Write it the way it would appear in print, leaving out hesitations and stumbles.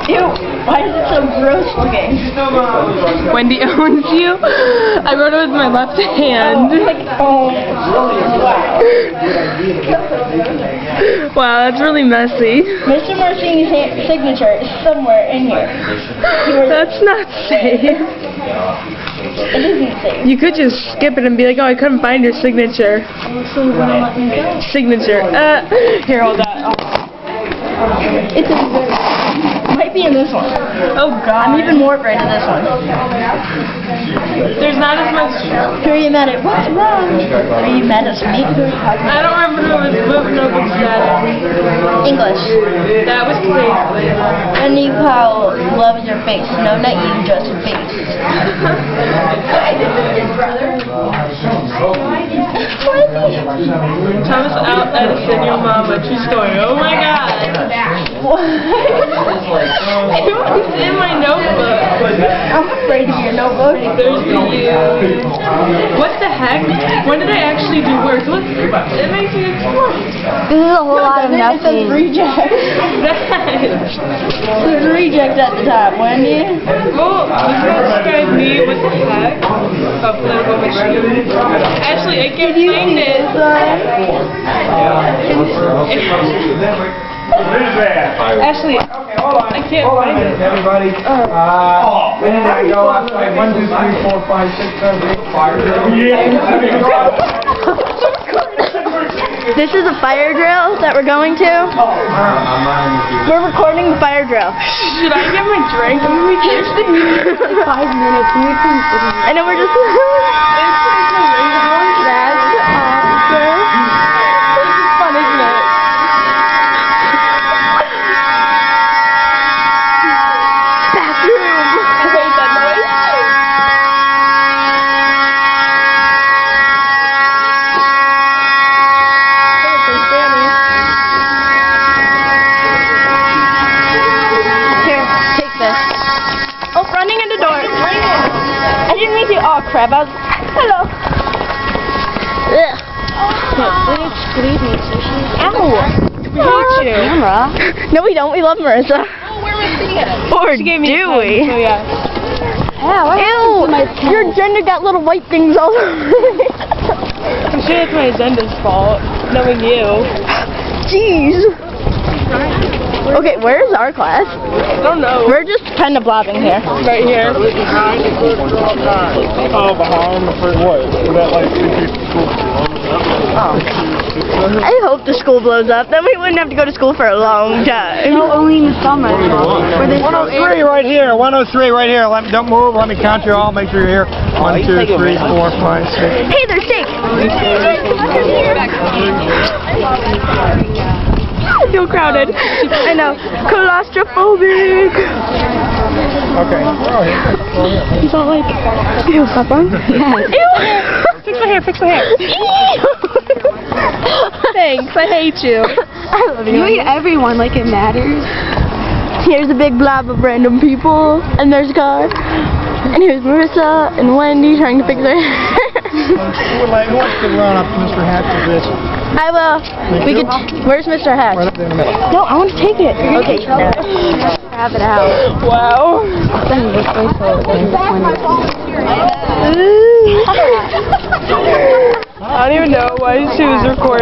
Ew, why is it so gross looking? Wendy owns you. I wrote it with my left hand. Wow. Wow, that's really messy. Mr. Martini's signature is somewhere in here. That's not safe. It isn't safe. You could just skip it and be like, oh, I couldn't find your signature. So you wouldn't let me go? Signature. Here, hold that. It's in there. Might be in this one. Oh, God. I'm even more afraid of this one. There's not as much. Who are you mad at? What's wrong? Are you mad at me? Who are you talking I don't remember who it was notebook status. English. That was Paisley. And you call love your face. No, not you, just face. Thomas out Edison, your mama. True story. Oh my God. What? It was in my notebook. I'm afraid of your notebook. There's the U. What the heck? When did I actually do work? Look, it makes me explode. This is a whole lot of It says nothing. reject. There's reject at the top, Wendy. Well, you can describe me. What the heck? Oh, political machine. Actually, I can't find it. Actually, I can't find it. Everybody, when did I go? 1, 2, 3, 4, 5, 6, 7, 8, 5. This is a fire drill that we're going to. We're recording the fire drill. Should I get my drink? I'm gonna be thirsty. 5 minutes. And then we're just... That's awesome. This is fun, isn't it? Bathroom. Wait, that noise? Here, take this. Oh, running in the door. I didn't mean to. Oh, crap. I was... Hello. Ugh. Excuse me, sushi. Ow. We hate you. Camera. No, we don't. We love Marissa. Oh, where was she at? Or She gave me do a pen, we? so yeah. Yeah, what happened to my Ew, your agenda got little white things all over it. I'm sure it's my agenda's fault, knowing you. Jeez. Okay, where's our class? I don't know. We're just kind of blobbing here. Right here. Oh, behind the first what? That like 2 school. I hope the school blows up. Then we wouldn't have to go to school for a long time. No, only in the summer. Where they 103 right here. 103 right here. Don't move. Let me count you all. Make sure you're here. 1, 2, 3, 4, 5, 6. Hey, there's steak. I feel crowded. I know. Claustrophobic. Okay. Oh, here. You don't like... Ew, Papa? Ew. Fix my hair, fix my hair. Thanks, I hate you. I love You hate everyone like it matters. Here's a big blob of random people, and there's a car. And here's Marissa and Wendy trying to fix their hair. Who wants to run up to Mr. Hatch's this? I will. We could. Where's Mr. Hatch? Right up there in the middle. No, I want to take it. Okay. Have it out. Wow. Send this way so it doesn't I don't even know why she was recording.